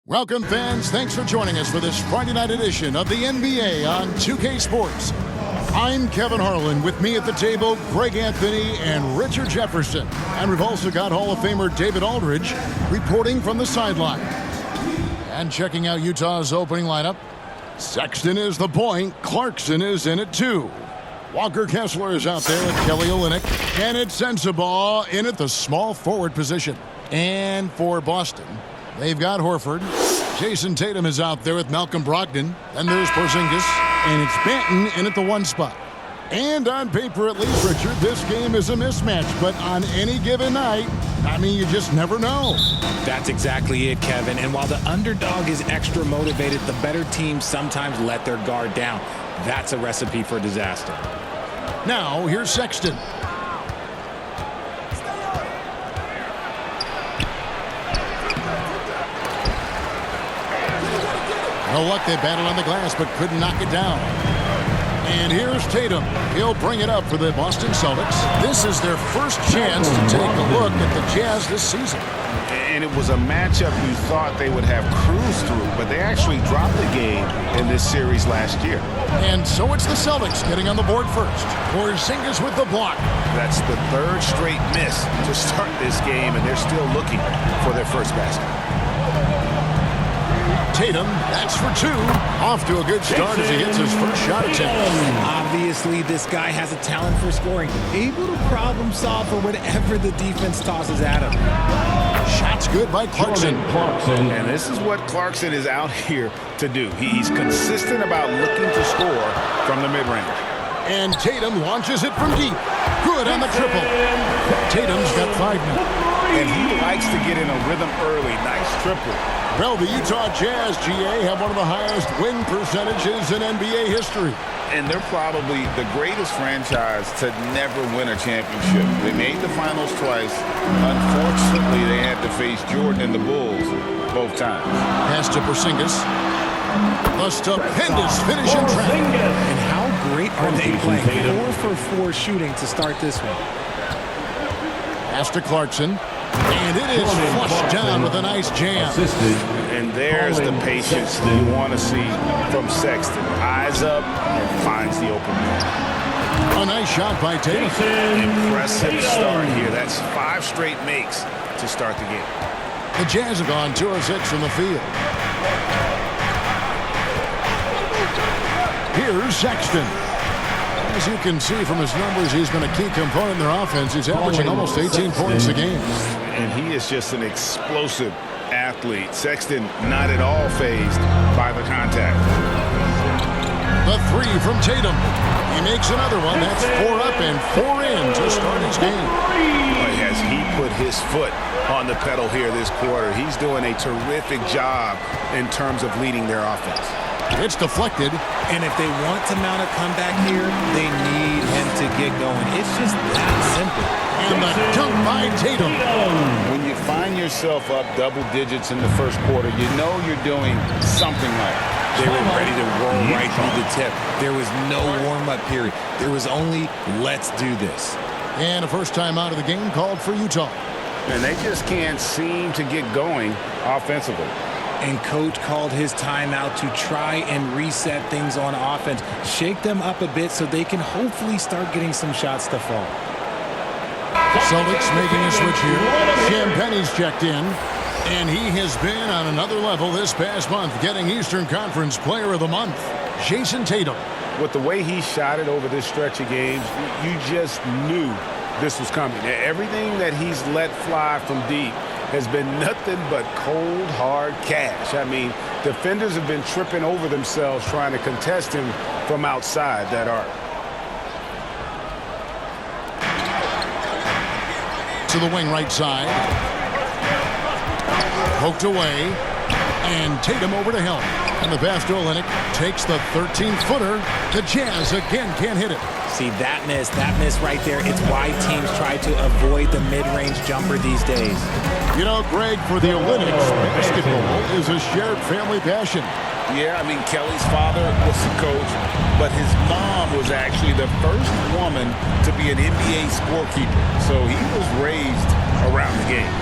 Welcome, fans. Thanks for joining us for this Friday night edition of the NBA on 2K Sports. I'm Kevin Harlan. With me at the table, Greg Anthony and Richard Jefferson. And we've also got Hall of Famer David Aldridge reporting from the sideline. And checking out Utah's opening lineup, Sexton is the point. Clarkson is in at 2. Walker Kessler is out there with Kelly Olynyk. And it's Sensabaugh in at the small forward position. And for Boston, they've got Horford. Jason Tatum is out there with Malcolm Brogdon. Then there's Porzingis. And it's Banton in at the 1 spot. And on paper, at least, Richard, this game is a mismatch. But on any given night, I mean, you just never know. That's exactly it, Kevin. And while the underdog is extra motivated, the better teams sometimes let their guard down. That's a recipe for disaster. Now, here's Sexton. No luck, they battled on the glass, but couldn't knock it down. And here's Tatum. He'll bring it up for the Boston Celtics. This is their first chance to take a look at the Jazz this season. And it was a matchup you thought they would have cruised through, but they actually dropped the game in this series last year. And so it's the Celtics getting on the board first. Porzingis with the block. That's the 3rd straight miss to start this game, and they're still looking for their first basket. Tatum, that's for 2. Off to a good start as he gets his first shot attempt. Obviously, this guy has a talent for scoring. Able to problem solve for whatever the defense tosses at him. Shot's good by Clarkson. And this is what Clarkson is out here to do. He's consistent about looking to score from the mid-range. And Tatum launches it from deep. Good on the triple. Tatum's got 5 now. And he likes to get in a rhythm early. Nice triple. Well, the Utah Jazz, GA, have one of the highest win percentages in NBA history. And they're probably the greatest franchise to never win a championship. They made the finals twice. Unfortunately, they had to face Jordan and the Bulls both times. Pass to Porzingis. The stupendous finish in traffic. And how great are they playing? 4 for 4 shooting to start this one. Pass to Clarkson. And it is flushed down with a nice jam. And there's the patience you want to see from Sexton. Eyes up and finds the open man. A nice shot by Tatum. Impressive start here. That's 5 straight makes to start the game. The Jazz have gone 2 of 6 from the field. Here's Sexton. As you can see from his numbers, he's been a key component in their offense. He's averaging almost 18 points a game. And he is just an explosive athlete. Sexton not at all fazed by the contact. The 3 from Tatum. He makes another one. That's 4 up and 4 in to start his game. Boy, has he put his foot on the pedal here this quarter. He's doing a terrific job in terms of leading their offense. It's deflected. And if they want to mount a comeback here, they need him to get going. It's just that simple. And the dunk by Tatum. When you find yourself up double digits in the first quarter, you know you're doing something right. They were ready to roll right through the tip. There was no warm-up period. There was only, let's do this. And a first time out of the game called for Utah. And they just can't seem to get going offensively. And coach called his timeout to try and reset things on offense. Shake them up a bit so they can hopefully start getting some shots to fall. Celtics making a switch here. Champagne's checked in. And he has been on another level this past month, getting Eastern Conference Player of the Month. Jason Tatum. With the way he shot it over this stretch of games, you just knew this was coming. Everything that he's let fly from deep has been nothing but cold, hard cash. I mean, defenders have been tripping over themselves trying to contest him from outside that arc. To the wing right side. Poked away. And Tatum over to help. And the pass to Olynyk takes the 13-footer. The Jazz again can't hit it. See, that miss right there, it's why teams try to avoid the mid-range jumper these days. You know, Greg, for the Olympics, basketball is a shared family passion. Yeah, I mean, Kelly's father was the coach, but his mom was actually the first woman to be an NBA scorekeeper. So he was raised around the game.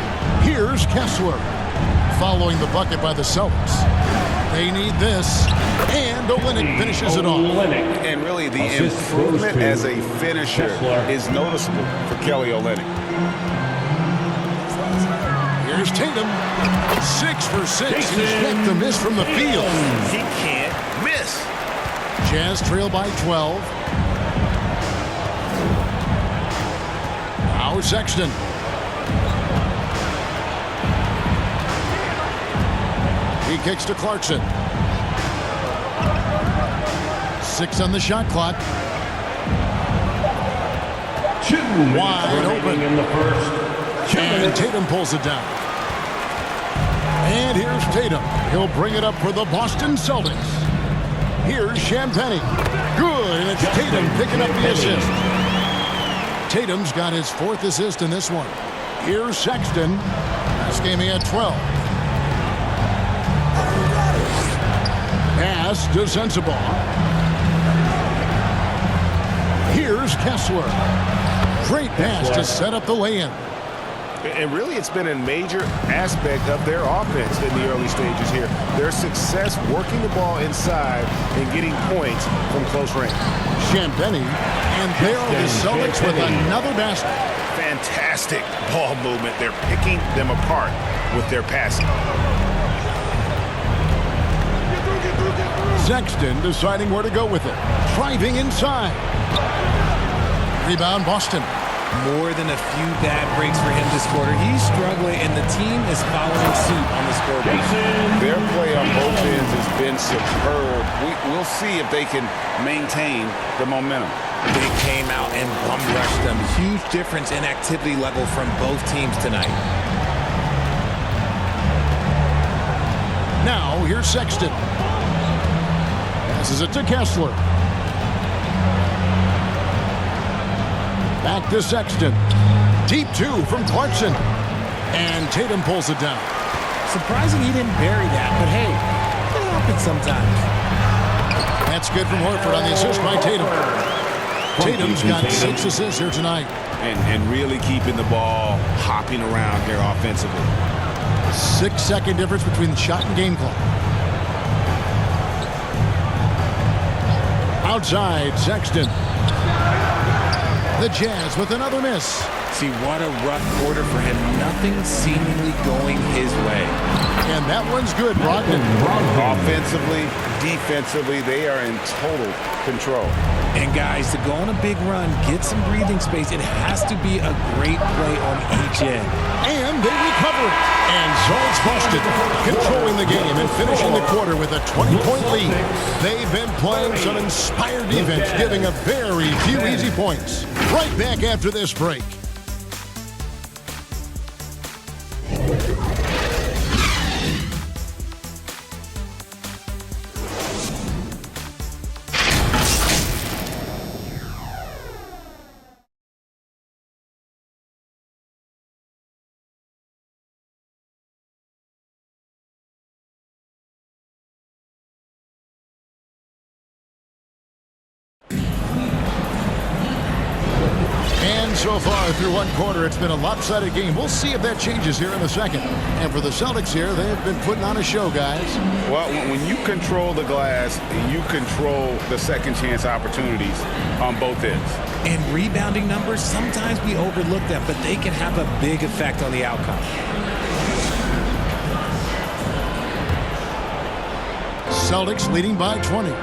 Here's Kessler. Following the bucket by the Celtics. They need this, and Olynyk finishes it off. And really, the improvement as a finisher is noticeable for Kelly Olynyk. Here's Tatum. 6 for 6. He's yet to miss from the field. He can't miss. Jazz trail by 12. Now Sexton. He kicks to Clarkson. 6 on the shot clock. Wide open. In the first. And Tatum pulls it down. And here's Tatum. He'll bring it up for the Boston Celtics. Here's Champagnie. Good, and it's Tatum picking up the assist. Tatum's got his 4th assist in this one. Here's Sexton. Last game he had 12. Pass to Sensabaugh. Here's Kessler. Great pass to set up the lay-in. And really, it's been a major aspect of their offense in the early stages here. Their success working the ball inside and getting points from close range. Champagnie, and there are the Celtics with another basket. Fantastic ball movement. They're picking them apart with their passing. Sexton deciding where to go with it. Driving inside. Rebound Boston. More than a few bad breaks for him this quarter. He's struggling, and the team is following suit on the scoreboard. Their play on both ends has been superb. We'll see if they can maintain the momentum. They came out and bum rushed them. Huge difference in activity level from both teams tonight. Now, here's Sexton. Passes it to Kessler. Back to Sexton. Deep 2 from Clarkson. And Tatum pulls it down. Surprising he didn't bury that, but hey, it happens sometimes. That's good from Horford on the assist by Tatum. Tatum's got 6 assists here tonight. And really keeping the ball hopping around here offensively. 6-second difference between the shot and game clock. Outside, Sexton. The Jazz with another miss. See, what a rough quarter for him. Nothing seemingly going his way. And that one's good, Brogdon. Offensively, defensively, they are in total control. And guys, to go on a big run, get some breathing space, it has to be a great play on each end. And they recover it. And so it's Boston controlling the game and finishing the quarter with a 20-point lead. They've been playing some inspired defense, giving a very few easy points. Right back after this break. So far through one quarter, it's been a lopsided game. We'll see if that changes here in a second. And for the Celtics here, they have been putting on a show, guys. Well, when you control the glass, you control the second chance opportunities on both ends. And rebounding numbers, sometimes we overlook them, but they can have a big effect on the outcome. Celtics leading by 20.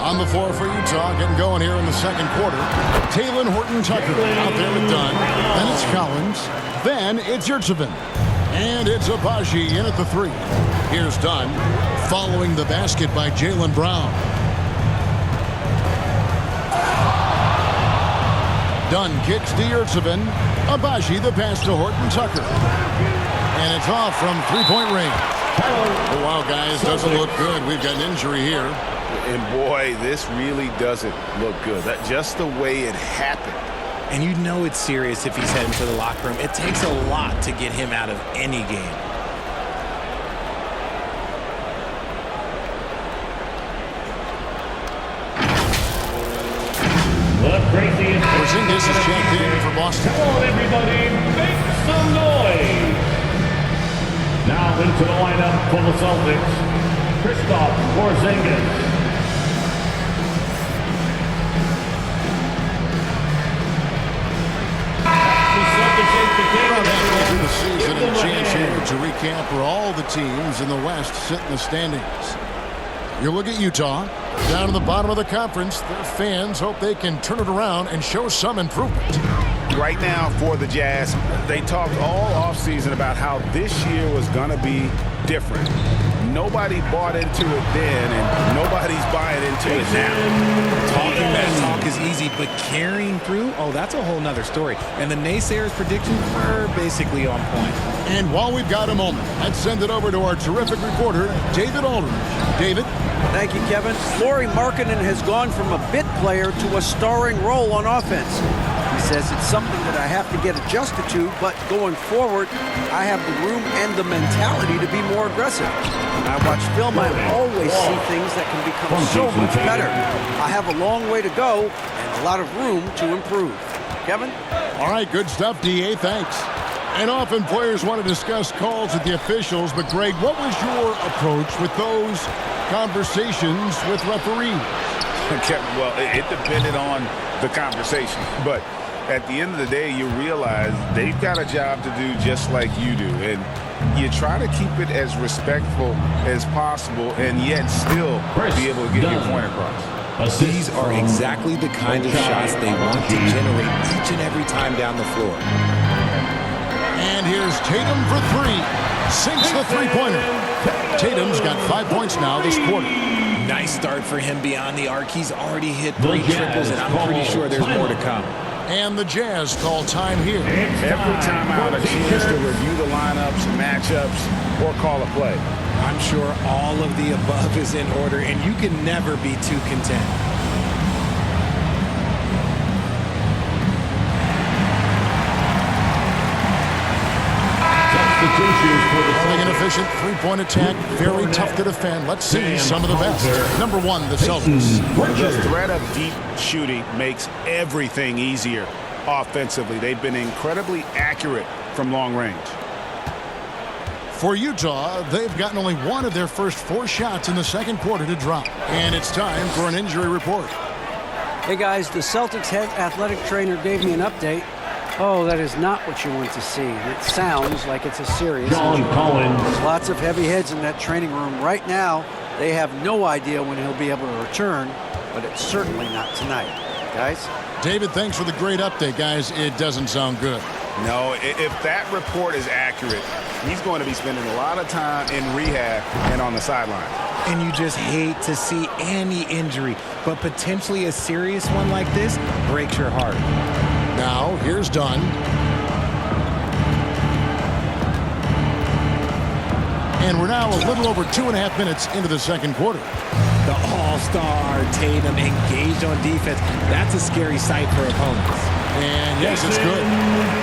On the floor for Utah, getting going here in the second quarter. Talen Horton-Tucker out there with Dunn. Then it's Collins. Then it's Yurtseven. And it's Abaji in at the 3. Here's Dunn following the basket by Jaylen Brown. Dunn kicks to Yurtseven. Abaji the pass to Horton-Tucker. And it's off from three-point range. Oh, wow, guys, doesn't look good. We've got an injury here. And boy, this really doesn't look good. That's just the way it happened. And you know it's serious if he's heading to the locker room. It takes a lot to get him out of any game. Porzingis is checked in for Boston. Come on, everybody, make some noise. Now into the lineup for the Celtics, Kristaps Porzingis. Around halfway through the season, and a chance here to recap where all the teams in the West sit in the standings. You look at Utah, down in the bottom of the conference. Their fans hope they can turn it around and show some improvement. Right now for the Jazz, they talked all offseason about how this year was going to be different. Nobody bought into it then, and nobody's buying into it now. Talking that talk is easy, but carrying through, oh, that's a whole nother story. And the naysayers' predictions were basically on point. And while we've got a moment, let's send it over to our terrific reporter, David Aldridge. David? Thank you, Kevin. Lauri Markkanen has gone from a bit player to a starring role on offense. He says it's something that I have to get adjusted to, but going forward, I have the room and the mentality to be more aggressive. When I watch film, I always see things that can become so much better. I have a long way to go and a lot of room to improve. Kevin? All right, good stuff, D.A. Thanks. And often players want to discuss calls with the officials, but Greg, what was your approach with those conversations with referees? Well, it depended on the conversation, but at the end of the day, you realize they've got a job to do just like you do, and you try to keep it as respectful as possible and yet still be able to get your point across. These are exactly the kind of shots they want to generate each and every time down the floor. And here's Tatum for three. Sinks the three-pointer. Tatum's got 5 points now this quarter. Nice start for him beyond the arc. He's already hit 3 triples, and I'm pretty sure there's more to come. And the Jazz call time here. Every time out, a chance to review the lineups, matchups, or call a play. I'm sure all of the above is in order, and you can never be too content. Running an efficient three-point attack, very tough to defend. Let's see some of the best. Number one, the Celtics. The threat of deep shooting makes everything easier offensively. They've been incredibly accurate from long range. For Utah, they've gotten only one of their first 4 shots in the second quarter to drop. And it's time for an injury report. Hey guys, the Celtics head athletic trainer gave me an update. Oh, that is not what you want to see. It sounds like it's a serious injury. There's lots of heavy heads in that training room right now. They have no idea when he'll be able to return, but it's certainly not tonight. Guys? David, thanks for the great update, guys. It doesn't sound good. No, if that report is accurate, he's going to be spending a lot of time in rehab and on the sideline. And you just hate to see any injury, but potentially a serious one like this breaks your heart. Now, here's Dunn. And we're now a little over 2.5 minutes into the second quarter. The all-star Tatum engaged on defense. That's a scary sight for opponents. And yes, it's good.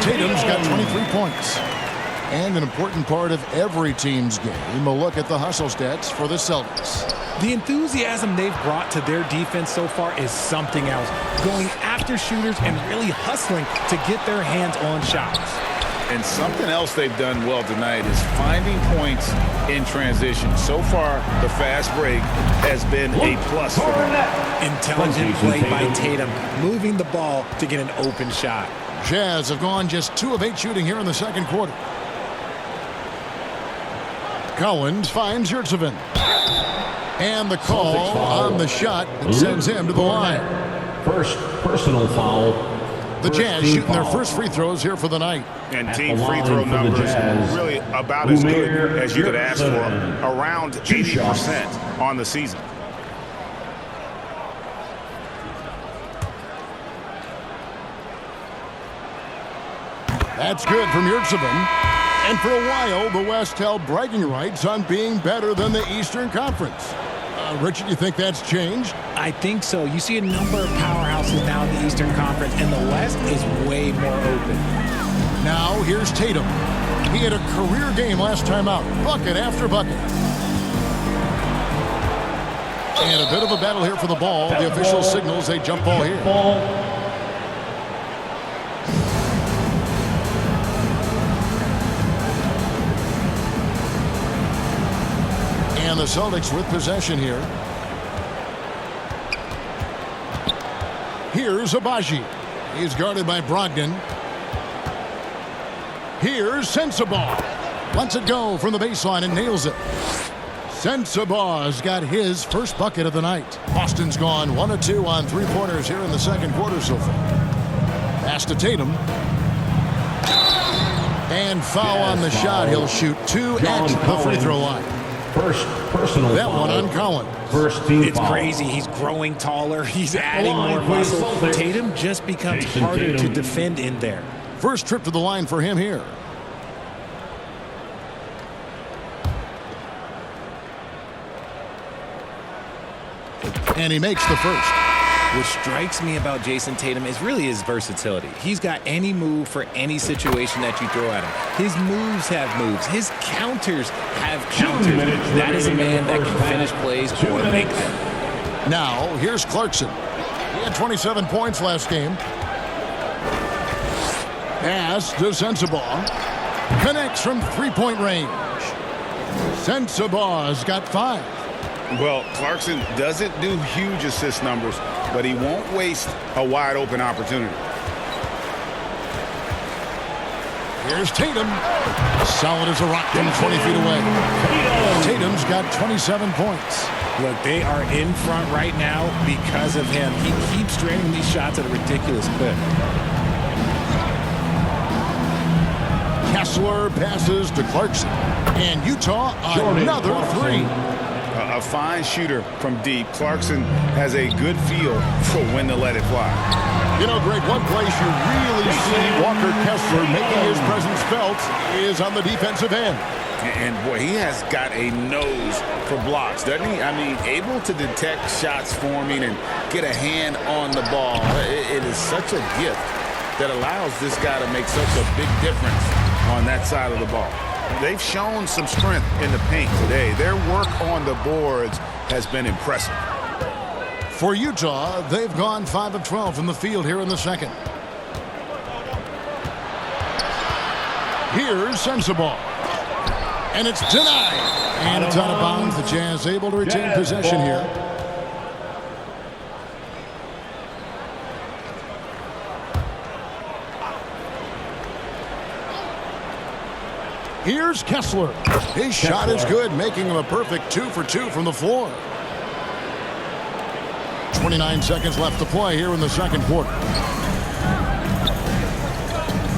Tatum's got 23 points. And an important part of every team's game, a look at the hustle stats for the Celtics. The enthusiasm they've brought to their defense so far is something else. Going after shooters and really hustling to get their hands on shots. And something else they've done well tonight is finding points in transition. So far, the fast break has been a plus for them. Intelligent play by Tatum, moving the ball to get an open shot. Jazz have gone just 2 of 8 shooting here in the second quarter. Collins finds Yurtsevin. And the call on the shot that sends him to the line. First personal foul. The Jazz shooting their first free throws here for the night. And team free throw numbers really about as good as you could ask for. Around 80% on the season. That's good from Yurtsevin. And for a while, the West held bragging rights on being better than the Eastern Conference. Richard, you think that's changed? I think so. You see a number of powerhouses now in the Eastern Conference, and the West is way more open. Now, here's Tatum. He had a career game last time out, bucket after bucket. And a bit of a battle here for the ball. The official signals a jump ball here. And the Celtics with possession here. Here's Abaji. He's guarded by Brogdon. Here's Sensabaugh. Lets it go from the baseline and nails it. Sensabaugh's got his first bucket of the night. Boston's gone 1 of 2 on three-pointers here in the second quarter so far. Pass to Tatum. And foul on the shot. He'll shoot 2 at the free throw line. First personal That foul. one on Collins. First team It's foul. crazy. He's growing taller. He's adding line more for the muscle. Celtics. Tatum just becomes Jason harder to Tatum. defend in there. First trip to the line for him here. And he makes the first. What strikes me about Jason Tatum is really his versatility. He's got any move for any situation that you throw at him. His moves have moves. His counters have counters. That is a man that can finish plays or make them. Now, here's Clarkson. He had 27 points last game. Pass to Sensabaugh. Connects from three-point range. Sensabaugh's got 5. Well, Clarkson doesn't do huge assist numbers, but he won't waste a wide-open opportunity. Here's Tatum. Solid as a rock from 20 feet away. Tatum's got 27 points. Look, they are in front right now because of him. He keeps draining these shots at a ridiculous clip. Kessler passes to Clarkson. And Utah, another 3. A fine shooter from deep. Clarkson has a good feel for when to let it fly. You know, Greg, one place you really see Walker Kessler making his presence felt is on the defensive end. And boy, he has got a nose for blocks, doesn't he? I mean, able to detect shots forming and get a hand on the ball. It is such a gift that allows this guy to make such a big difference on that side of the ball. They've shown some strength in the paint today. Their work on the boards has been impressive. For Utah, they've gone 5 of 12 from the field here in the second. Here's Sensabaugh. And it's denied. And it's out of bounds. The Jazz able to retain possession here. Here's Kessler. His shot is good, making him a perfect 2 for 2 from the floor. 29 seconds left to play here in the second quarter.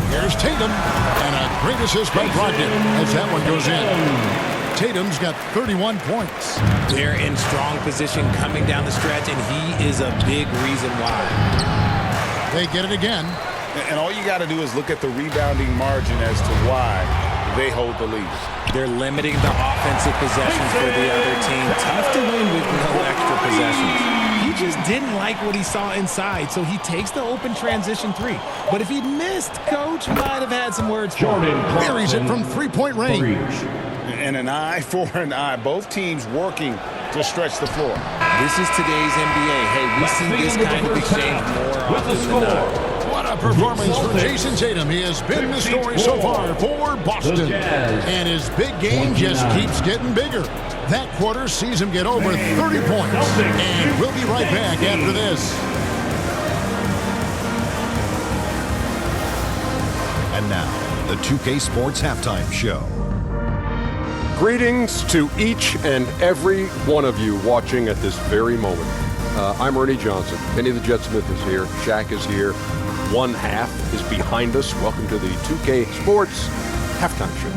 Here's Tatum, and a great assist by Brogdon as that one goes in. Tatum's got 31 points. They're in strong position coming down the stretch, and he is a big reason why. They get it again. And all you got to do is look at the rebounding margin as to why they hold the lead. They're limiting the offensive possessions for the other team. Tough to win with no extra possessions. He just didn't like what he saw inside, so he takes the open transition 3. But if he missed, Coach might have had some words for him. Buries it from three-point range. And an eye for an eye. Both teams working to stretch the floor. This is today's NBA. Hey, we see this kind of exchange more often than not. What a performance for Jason Tatum. He has been the story so far for Boston. And his big game just keeps getting bigger. That quarter sees him get over 30 points. And we'll be right back after this. And now, the 2K Sports Halftime Show. Greetings to each and every one of you watching at this very moment. I'm Ernie Johnson. Penny the Jet Smith is here. Shaq is here. One half is behind us. Welcome to the 2K Sports Halftime Show.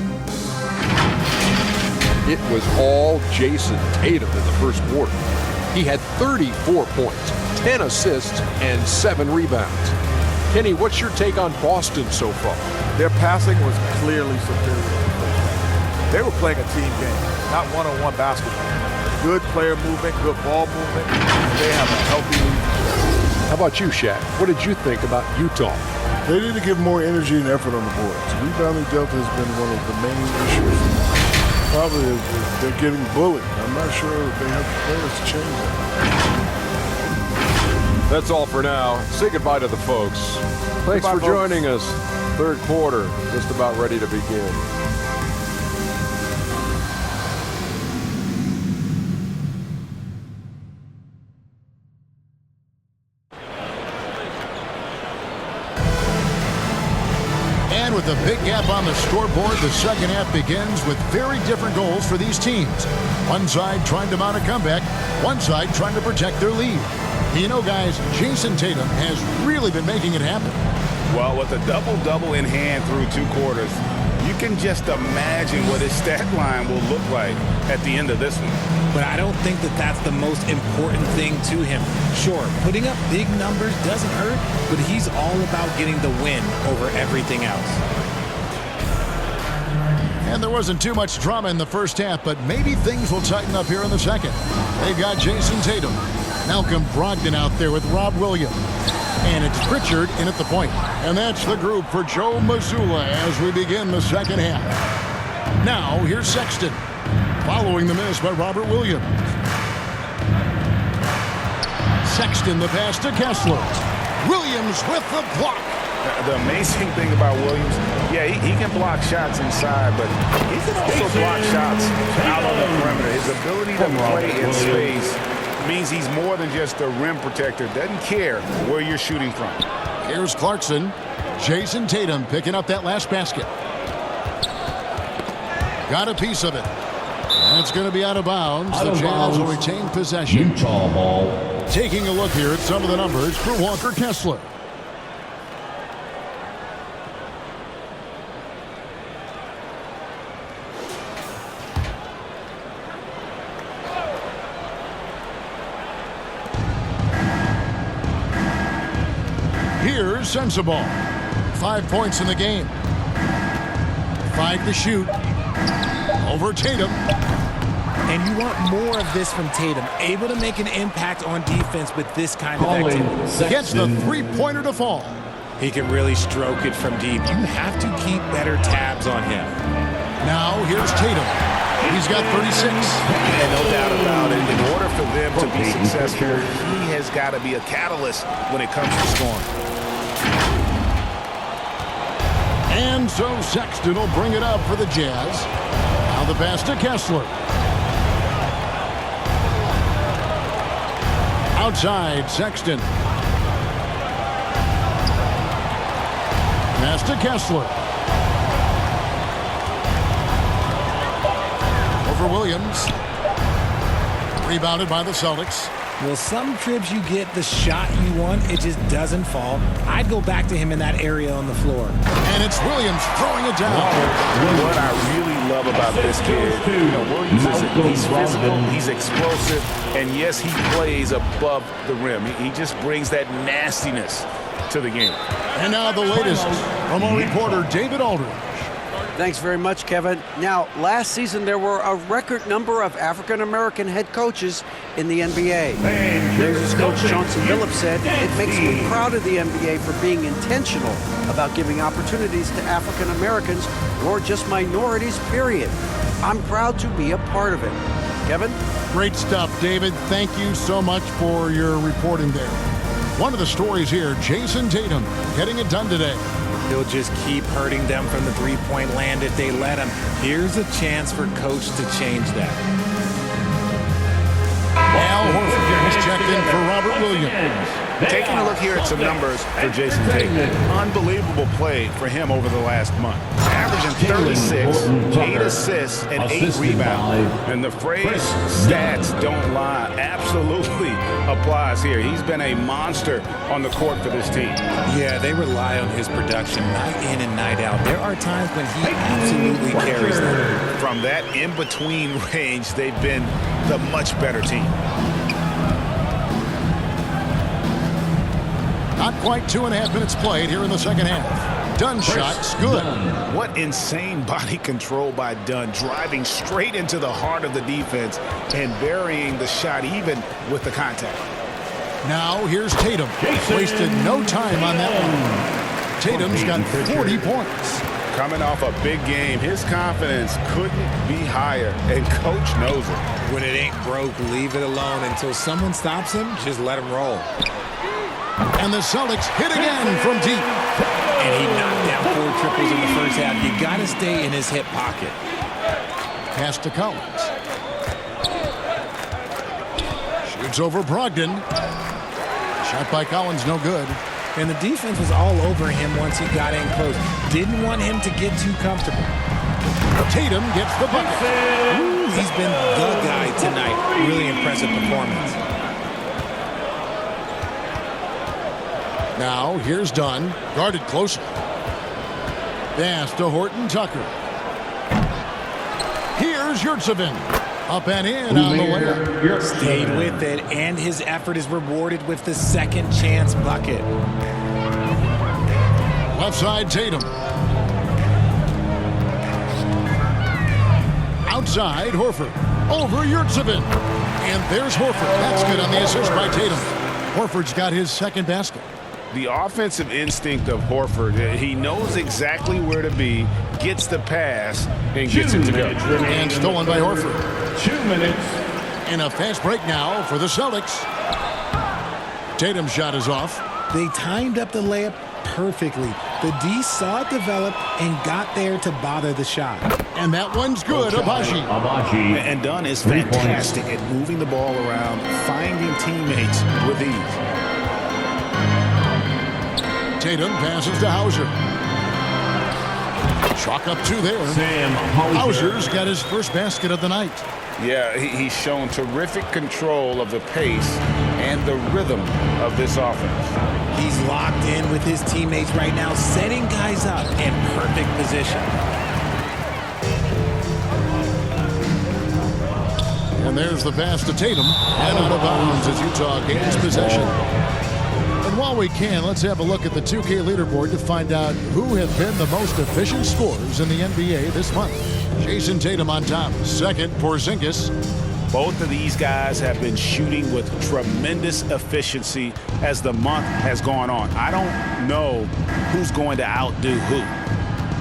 It was all Jason Tatum in the first quarter. He had 34 points, 10 assists, and 7 rebounds. Kenny, what's your take on Boston so far? Their passing was clearly superior. They were playing a team game, not one-on-one basketball. Good player movement, good ball movement. They have a healthy lead. How about you, Shaq? What did you think about Utah? They need to give more energy and effort on the boards. Rebounding delta has been one of the main issues. Probably they're getting bullied. I'm not sure if they have the players to change that. That's all for now. Say goodbye to the folks. Thanks Goodbye, for folks. joining us. Third quarter, just about ready to begin. And with a big gap on the scoreboard, the second half begins with very different goals for these teams. One side trying to mount a comeback, one side trying to protect their lead. You know, guys, Jason Tatum has really been making it happen. Well, with a double-double in hand through 2 quarters, you can just imagine what his stat line will look like at the end of this one. But I don't think that that's the most important thing to him. Sure, putting up big numbers doesn't hurt, but he's all about getting the win over everything else. And there wasn't too much drama in the first half, but maybe things will tighten up here in the second. They've got Jason Tatum, Malcolm Brogdon out there with Rob Williams. And it's Pritchard in at the point. And that's the group for Joe Mazzulla as we begin the second half. Now, here's Sexton, following the miss by Robert Williams. Sexton, the pass to Kessler. Williams with the block. The amazing thing about Williams, yeah, he can block shots inside, but he can also block shots out on the perimeter. His ability to play in space means he's more than just a rim protector. Doesn't care where you're shooting from. Here's Clarkson. Jason Tatum picking up that last basket. Got a piece of it. That's going to be out of bounds. The Jazz will retain possession. Utah ball. Taking a look here at some of the numbers for Walker Kessler. Here's Sensabaugh. 5 points in the game. 5 to shoot. Over Tatum. And you want more of this from Tatum. Able to make an impact on defense with this kind of activity. Gets the three-pointer to fall. He can really stroke it from deep. You have to keep better tabs on him. Now here's Tatum. He's got 36. And no doubt about it, in order for them to be successful, he has got to be a catalyst when it comes to scoring. And so Sexton will bring it up for the Jazz. Now the pass to Kessler. Outside, Sexton. Pass to Kessler. Over Williams. Rebounded by the Celtics. Well, some trips you get the shot you want, it just doesn't fall. I'd go back to him in that area on the floor. And it's Williams throwing it down. What I really love about this kid, Williams he's physical, he's explosive, and yes, he plays above the rim. He just brings that nastiness to the game. And now the latest from our reporter, David Aldridge. Thanks very much, Kevin. Now, last season there were a record number of African-American head coaches in the NBA. As Coach Johnson Phillips said, it makes me proud of the NBA for being intentional about giving opportunities to African-Americans or just minorities, period. I'm proud to be a part of it. Kevin? Great stuff, David. Thank you so much for your reporting there. One of the stories here, Jason Tatum getting it done today. He'll just keep hurting them from the three-point land if they let him. Here's a chance for Coach to change that. Al Horford has checked in for Robert Williams. Taking a look here at some numbers for Jason Tatum. Unbelievable play for him over the last month. Averaging 36, 8 assists, and 8 rebounds. And the phrase stats don't lie absolutely applies here. He's been a monster on the court for this team. Yeah, they rely on his production night in and night out. There are times when he absolutely carries them. From that in-between range, they've been the much better team. Not quite 2.5 minutes played here in the second half. Dunn shot's good. What insane body control by Dunn, driving straight into the heart of the defense and burying the shot even with the contact. Now here's Tatum. Wasted no time on that one. Tatum's got 40 points. Coming off a big game, his confidence couldn't be higher, and Coach knows it. When it ain't broke, leave it alone until someone stops him. Just let him roll. And the Celtics hit again from deep. And he knocked down 4 triples in the first half. You got to stay in his hip pocket. Pass to Collins. Shoots over Brogdon. Shot by Collins, no good. And the defense was all over him once he got in close. Didn't want him to get too comfortable. Tatum gets the bucket. Ooh, he's been the guy tonight. Really impressive performance. Now, here's Dunn, guarded closely. Pass to Horton Tucker. Here's Yurtsevin. Up and in on the layup. Stayed with it, and his effort is rewarded with the second chance bucket. Left side, Tatum. Outside, Horford. Over Yurtsevin. And there's Horford. That's good on the assist by Tatum. Horford's got his second basket. The offensive instinct of Horford, he knows exactly where to be, gets the pass, and gets it to go. And stolen by Horford. 2 minutes. In a fast break now for the Celtics. Tatum's shot is off. They timed up the layup perfectly. The D saw it develop and got there to bother the shot. And that one's good, Abaji. And Dunn is fantastic at moving the ball around, finding teammates with ease. Tatum passes to Hauser. Chalk up 2 there. Sam Hauser's got his first basket of the night. Yeah, he's shown terrific control of the pace and the rhythm of this offense. He's locked in with his teammates right now, setting guys up in perfect position. And there's the pass to Tatum. And out of bounds as Utah gains possession. And while we can, let's have a look at the 2K leaderboard to find out who have been the most efficient scorers in the NBA this month. Jason Tatum on top. Second, Porzingis. Both of these guys have been shooting with tremendous efficiency as the month has gone on. I don't know who's going to outdo who.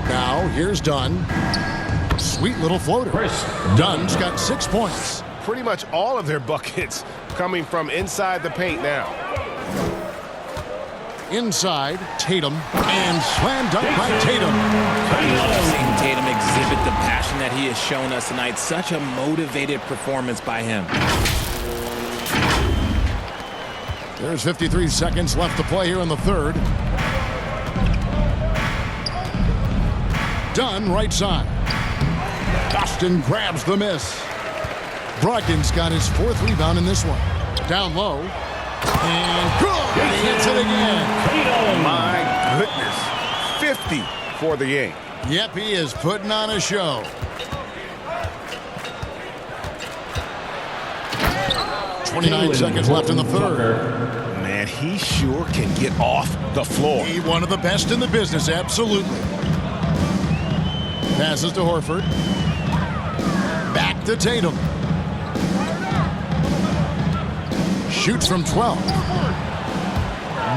Now, here's Dunn. Sweet little floater. Dunn's got 6 points. Pretty much all of their buckets coming from inside the paint now. Inside, Tatum, and slam dunk by Tatum. Seeing Tatum exhibit the passion that he has shown us tonight. Such a motivated performance by him. There's 53 seconds left to play here in the third. Dunn, right side. Boston grabs the miss. Brogdon's got his 4th rebound in this one. Down low. And good! He hits it again. My goodness. 50 for the game. Yep, he is putting on a show. .29 seconds left in the third. Man, he sure can get off the floor. He one of the best in the business, absolutely. Passes to Horford. Back to Tatum. Shoots from 12.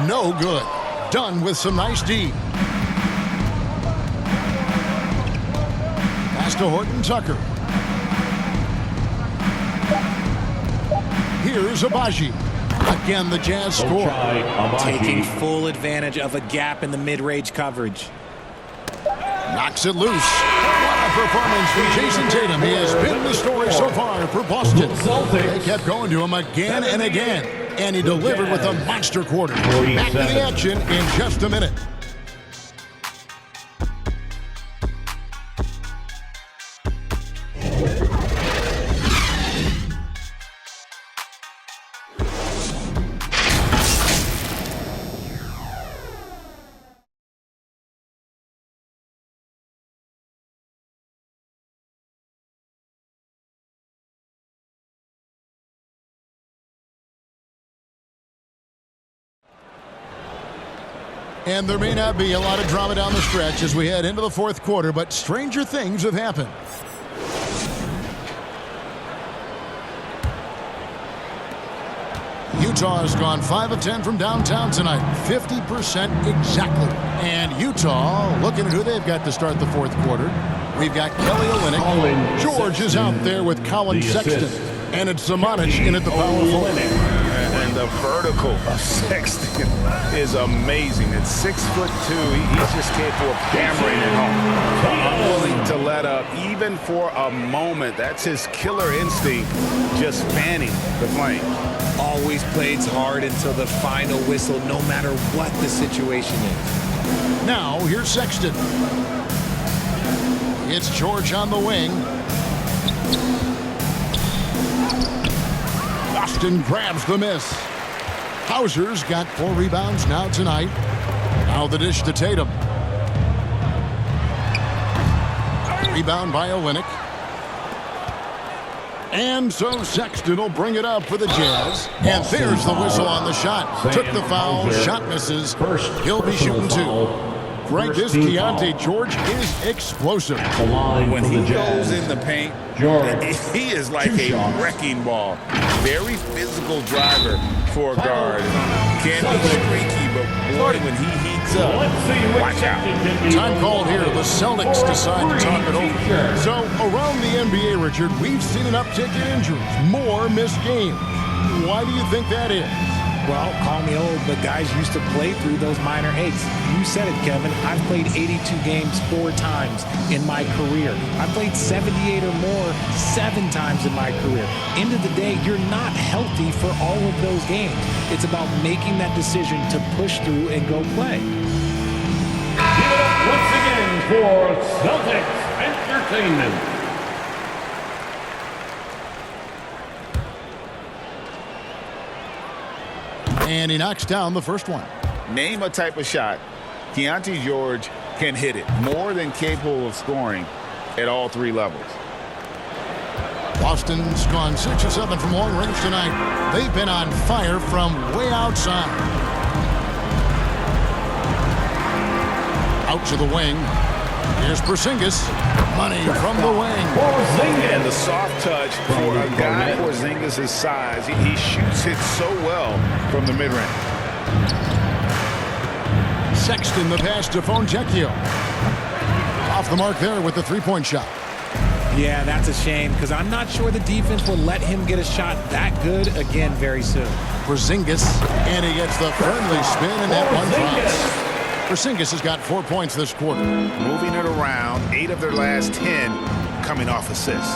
No good. Dunn with some nice D. Pass to Horton Tucker. Here's Abaji. Again, the Jazz score. Taking full advantage of a gap in the mid-range coverage. Knocks it loose. What a performance from Jason Tatum. He has been the story so far for Boston. They kept going to him again and again, and he delivered with a monster quarter. Back to the action in just a minute. And there may not be a lot of drama down the stretch as we head into the fourth quarter, but stranger things have happened. Utah has gone 5 of 10 from downtown tonight, 50% exactly. And Utah, looking at who they've got to start the fourth quarter. We've got Kelly Olynyk. George is out there with Colin Sexton. And it's Zamanic in at the power forward. And the vertical of Sexton is amazing. At 6'2", he's just capable of hammering it home. Unwilling to let up, even for a moment. That's his killer instinct, just fanning the flame. Always plays hard until the final whistle, no matter what the situation is. Now, here's Sexton. It's George on the wing. Boston grabs the miss. Hauser's got 4 rebounds now tonight. Now the dish to Tatum. Rebound by Olynyk. And so Sexton will bring it up for the Jazz. And there's the whistle on the shot. Took the foul. Shot misses. He'll be shooting 2. Greg, this Keontae George is explosive. When he goes in the paint, he is like a wrecking ball. Very physical driver for a guard. Can be streaky, but boy, when he heats up, watch out. Time called here. The Celtics decide to talk it over. So around the NBA, Richard, we've seen an uptick in injuries. More missed games. Why do you think that is? Well, call me old, but guys used to play through those minor aches. You said it, Kevin. I've played 82 games 4 times in my career. I've played 78 or more 7 times in my career. End of the day, you're not healthy for all of those games. It's about making that decision to push through and go play. Give it up once again for Celtics Entertainment. And he knocks down the first one. Name a type of shot Keontae George can hit it. More than capable of scoring at all 3 levels. Boston's gone 6 or 7 from long range tonight. They've been on fire from way outside. Out to the wing. Here's Porzingis. Money from the wing. And the soft touch for a guy Porzingis' size. He shoots it so well from the mid-range. Sexton the pass to Fontecchio. Off the mark there with the 3-point shot. Yeah, that's a shame because I'm not sure the defense will let him get a shot that good again very soon. Porzingis, and he gets the friendly spin, and that one drops. Porzingis has got 4 points this quarter. Moving it around, 8 of their last 10 coming off assists.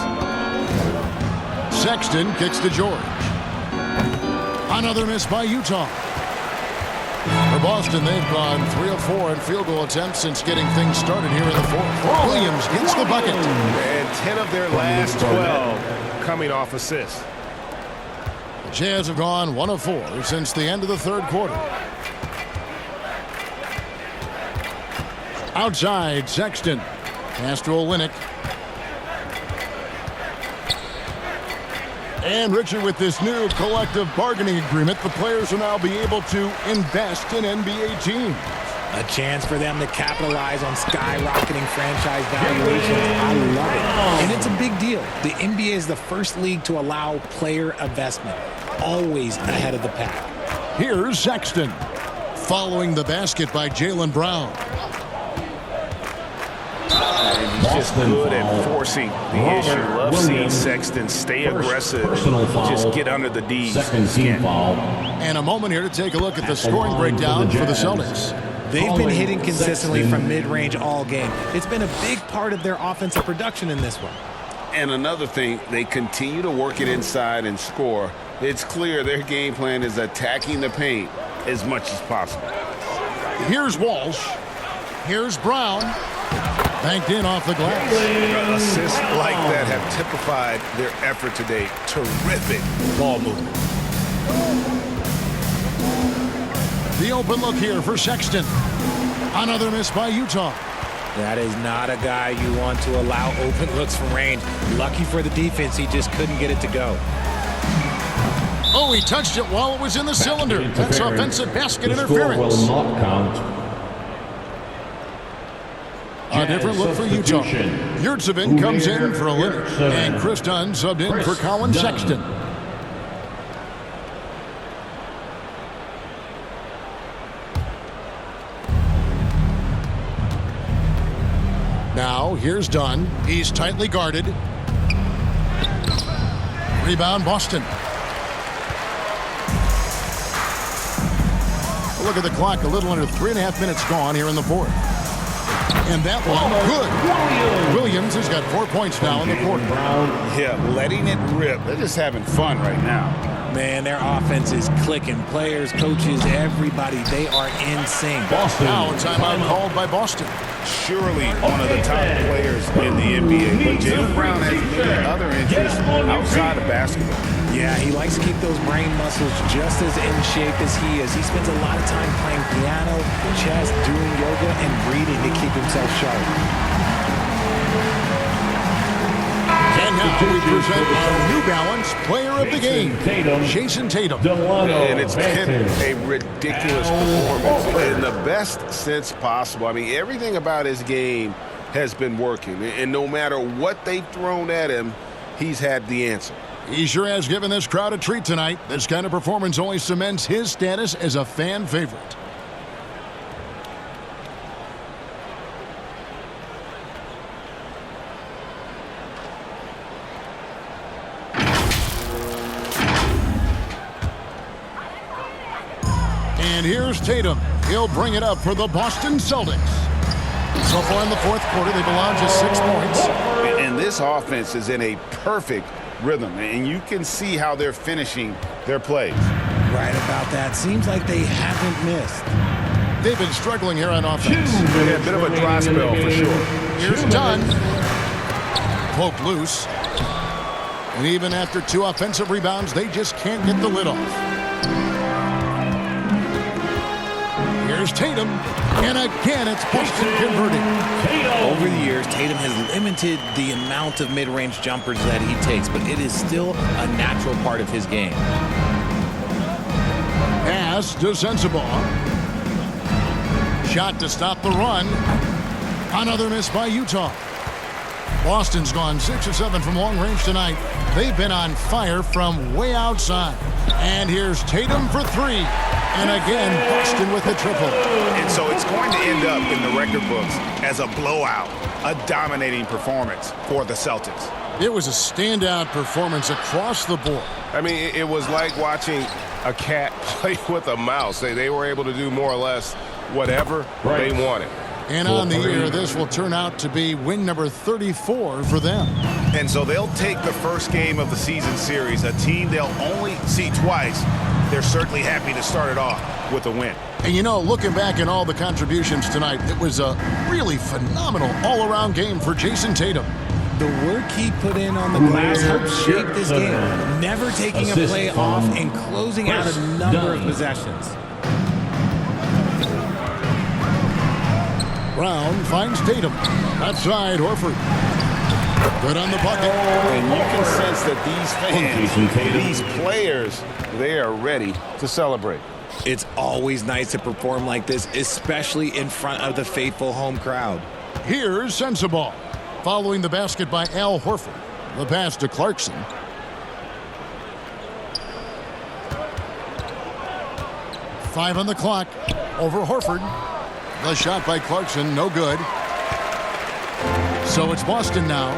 Sexton kicks to George. Another miss by Utah. For Boston, they've gone 3 of 4 in field goal attempts since getting things started here in the 4th. Williams gets the bucket. And 10 of their last 12 coming off assists. The Jazz have gone 1 of 4 since the end of the 3rd quarter. Outside, Sexton. Pass to Olynyk. And Richard, with this new collective bargaining agreement, the players will now be able to invest in NBA teams. A chance for them to capitalize on skyrocketing franchise valuations. I love it. And it's a big deal. The NBA is the first league to allow player investment. Always ahead of the pack. Here's Sexton. Following the basket by Jaylen Brown. And he's just good at forcing the issue. Love seeing Sexton stay aggressive and just get under the D's skin. And a moment here to take a look at the scoring breakdown for the Celtics. They've been hitting consistently from mid-range all game. It's been a big part of their offensive production in this one. And another thing, they continue to work it inside and score. It's clear their game plan is attacking the paint as much as possible. Here's Walsh. Here's Brown. Banked in off the glass. Assists like that have typified their effort today. Terrific ball movement. The open look here for Sexton. Another miss by Utah. That is not a guy you want to allow open looks from range. Lucky for the defense, he just couldn't get it to go. Oh, he touched it while it was in the cylinder. That's offensive basket The score interference. will not count. A different look for Utah. Yurtsevin comes in for Olynyk, and Chris Dunn subbed in for Colin Sexton. Now, here's Dunn. He's tightly guarded. Rebound, Boston. Look at the clock, a little under 3.5 minutes gone here in the fourth. And that one, good. Williams has got 4 points now in the quarter. Yeah, letting it rip. They're just having fun right now. Man, their offense is clicking. Players, coaches, everybody, they are in sync. Now a timeout called by Boston. Surely one of the top players in the NBA. But Jaylen Brown has many other interests outside of basketball. Yeah, he likes to keep those brain muscles just as in shape as he is. He spends a lot of time playing piano, chess, doing yoga, and reading to keep himself sharp. And now we present our New Balance Player of the Game, Jason Tatum. And it's been a ridiculous performance in the best sense possible. I mean, everything about his game has been working. And no matter what they've thrown at him, he's had the answer. He sure has given this crowd a treat tonight. This kind of performance only cements his status as a fan favorite. And here's Tatum. He'll bring it up for the Boston Celtics. So far in the fourth quarter, they've allowed just 6 points. And this offense is in a perfect rhythm, and you can see how they're finishing their plays. Right about that. Seems like they haven't missed. They've been struggling here on offense. Yeah, a bit of a dry spell for sure. Here's Dunn. Poked loose. And even after 2 offensive rebounds, they just can't get the lid off. Here's Tatum, and again it's Boston converting. Over the years, Tatum has limited the amount of mid-range jumpers that he takes, but it is still a natural part of his game. Pass to Sensabaugh. Shot to stop the run. Another miss by Utah. Boston's gone 6 of 7 from long range tonight. They've been on fire from way outside. And here's Tatum for 3. And again, Boston with a triple. And so it's going to end up in the record books as a blowout, a dominating performance for the Celtics. It was a standout performance across the board. I mean, it was like watching a cat play with a mouse. They were able to do more or less whatever they wanted. And on the year, this will turn out to be win number 34 for them. And so they'll take the first game of the season series, a team they'll only see twice. They're certainly happy to start it off with a win. And you know, looking back at all the contributions tonight, it was a really phenomenal all-around game for Jason Tatum. The work he put in on the glass helped shape this game, never taking a play off and closing out a number of possessions. Brown finds Tatum. Outside, Horford. Good on the bucket. And you can sense that these fans, these players, they are ready to celebrate. It's always nice to perform like this, especially in front of the faithful home crowd. Here's Sensabaugh. Following the basket by Al Horford. The pass to Clarkson. Five on the clock. Over Horford. The shot by Clarkson, no good. So it's Boston now.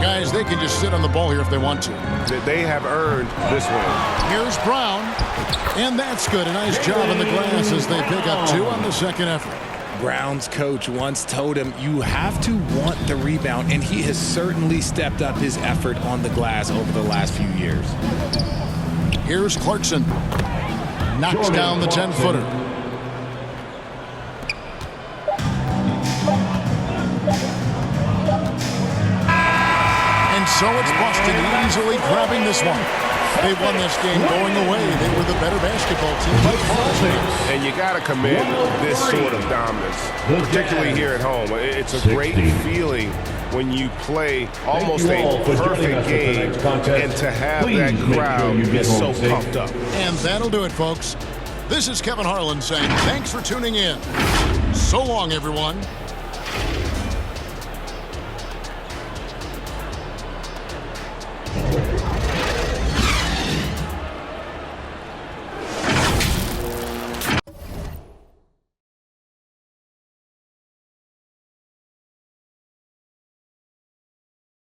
Guys, they can just sit on the ball here if they want to. They have earned this win. Here's Brown. And that's good. A nice job on the glass as they pick up 2 on the second effort. Brown's coach once told him, you have to want the rebound, and he has certainly stepped up his effort on the glass over the last few years. Here's Clarkson. Knocks down the 10-footer. And so it's Boston easily grabbing this one. They won this game going away. They were the better basketball team by far. And you got to commend this sort of dominance, particularly here at home. It's a great feeling when you play almost a perfect game and to have that crowd be so pumped up. And that'll do it, folks. This is Kevin Harlan saying thanks for tuning in. So long, everyone.